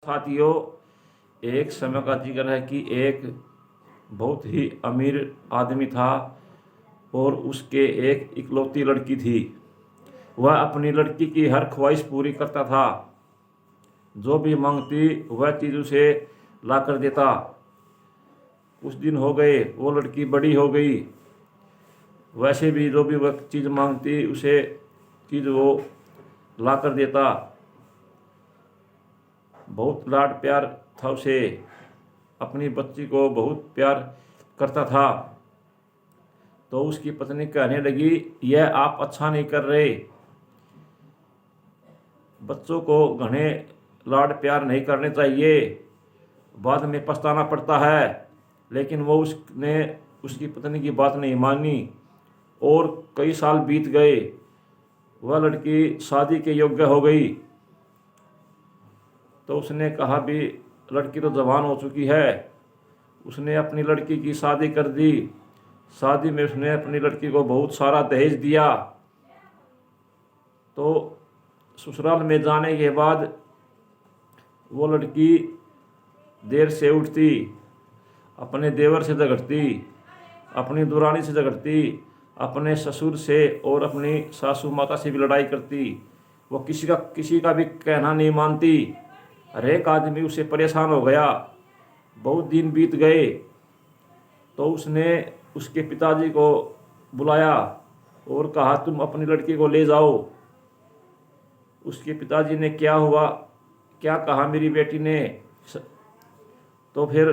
साथियों, एक समय का जिक्र है कि एक बहुत ही अमीर आदमी था और उसके एक इकलौती लड़की थी। वह अपनी लड़की की हर ख्वाहिश पूरी करता था। जो भी मांगती वह चीज़ उसे ला कर देता। कुछ दिन हो गए, वो लड़की बड़ी हो गई। वैसे भी जो भी वह चीज़ मांगती उसे चीज़ वो ला कर देता। बहुत लाड प्यार था उसे, अपनी बच्ची को बहुत प्यार करता था। तो उसकी पत्नी कहने लगी, यह आप अच्छा नहीं कर रहे। बच्चों को घने लाड प्यार नहीं करने चाहिए, बाद में पछताना पड़ता है। लेकिन वो उसने उसकी पत्नी की बात नहीं मानी और कई साल बीत गए। वह लड़की शादी के योग्य हो गई। तो उसने कहा भी लड़की तो जवान हो चुकी है। उसने अपनी लड़की की शादी कर दी। शादी में उसने अपनी लड़की को बहुत सारा दहेज दिया। तो ससुराल में जाने के बाद वो लड़की देर से उठती, अपने देवर से झगड़ती, अपनी दुरानी से झगड़ती, अपने ससुर से और अपनी सासू माता से भी लड़ाई करती। वो किसी का भी कहना नहीं मानती। हर एक आदमी उससे परेशान हो गया। बहुत दिन बीत गए तो उसने उसके पिताजी को बुलाया और कहा, तुम अपनी लड़की को ले जाओ। उसके पिताजी ने क्या कहा मेरी बेटी ने। तो फिर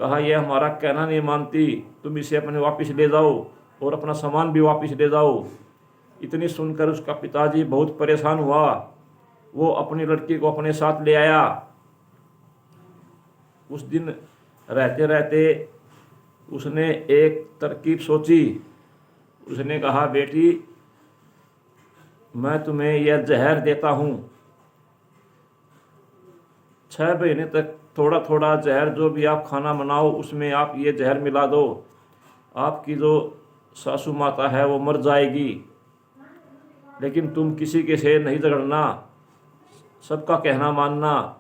कहा, यह हमारा कहना नहीं मानती, तुम इसे अपने वापस ले जाओ और अपना सामान भी वापस ले जाओ। इतनी सुनकर उसका पिताजी बहुत परेशान हुआ। वो अपनी लड़की को अपने साथ ले आया। उस दिन रहते रहते उसने एक तरकीब सोची। उसने कहा, बेटी मैं तुम्हें यह जहर देता हूँ। 6 महीने तक थोड़ा थोड़ा जहर जो भी आप खाना बनाओ उसमें आप ये जहर मिला दो। आपकी जो सासू माता है वो मर जाएगी। लेकिन तुम किसी के से नहीं झगड़ना, सबका कहना मानना।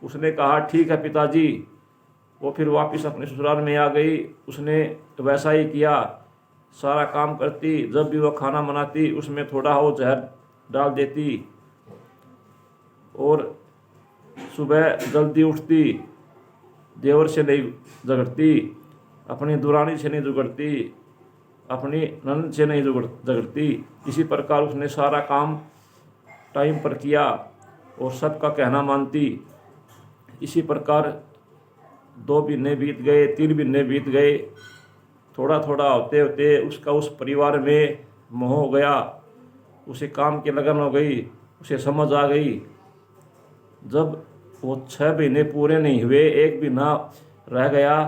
उसने कहा, ठीक है पिताजी। वो फिर वापस अपने ससुराल में आ गई। उसने वैसा ही किया, सारा काम करती। जब भी वह खाना बनाती उसमें थोड़ा वो जहर डाल देती और सुबह जल्दी उठती, देवर से नहीं झगड़ती, अपनी दुरानी से नहीं झगड़ती, अपनी ननद से नहीं झगड़ती। इसी प्रकार उसने सारा काम टाइम पर किया और सबका कहना मानती। इसी प्रकार 2 महीने बीत गए, 3 महीने बीत गए। थोड़ा थोड़ा होते होते उसका उस परिवार में मोह हो गया। उसे काम की लगन हो गई, उसे समझ आ गई। जब वो 6 महीने पूरे नहीं हुए, 1 महीना रह गया,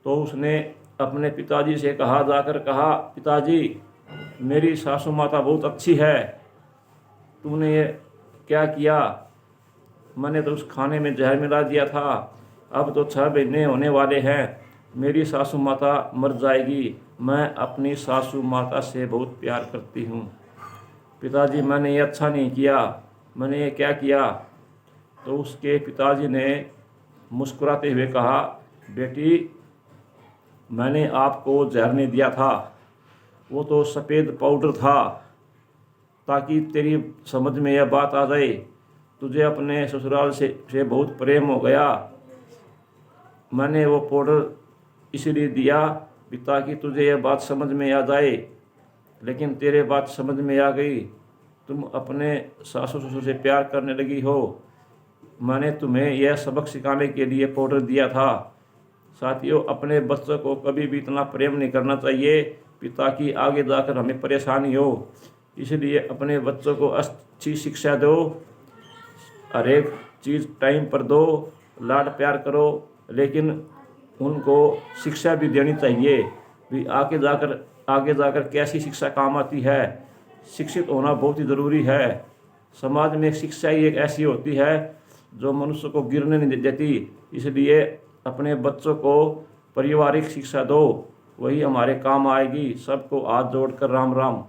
तो उसने अपने पिताजी से जाकर कहा, पिताजी मेरी सासू माता बहुत अच्छी है, तुमने ये क्या किया। मैंने तो उस खाने में जहर मिला दिया था। अब तो 6 महीने होने वाले हैं, मेरी सासू माता मर जाएगी। मैं अपनी सासू माता से बहुत प्यार करती हूँ। पिताजी मैंने ये अच्छा नहीं किया, मैंने ये क्या किया। तो उसके पिताजी ने मुस्कुराते हुए कहा, बेटी मैंने आपको जहर नहीं दिया था, वो तो सफ़ेद पाउडर था, ताकि तेरी समझ में यह बात आ जाए। तुझे अपने ससुराल से बहुत प्रेम हो गया। मैंने वो पाउडर इसलिए दिया ताकि तुझे यह बात समझ में आ जाए। लेकिन तेरे बात समझ में आ गई, तुम अपने सासू ससुर से प्यार करने लगी हो। मैंने तुम्हें यह सबक सिखाने के लिए पाउडर दिया था। साथियों, अपने बच्चों को कभी भी इतना प्रेम नहीं करना चाहिए ताकि आगे जाकर हमें परेशानी हो। इसलिए अपने बच्चों को अच्छी शिक्षा दो, हर एक चीज़ टाइम पर दो, लाड प्यार करो, लेकिन उनको शिक्षा भी देनी चाहिए भी आगे जाकर कैसी शिक्षा काम आती है। शिक्षित होना बहुत ही ज़रूरी है। समाज में शिक्षा ही एक ऐसी होती है जो मनुष्य को गिरने नहीं देती। इसलिए अपने बच्चों को पारिवारिक शिक्षा दो, वही हमारे काम आएगी। सबको हाथ जोड़कर राम राम।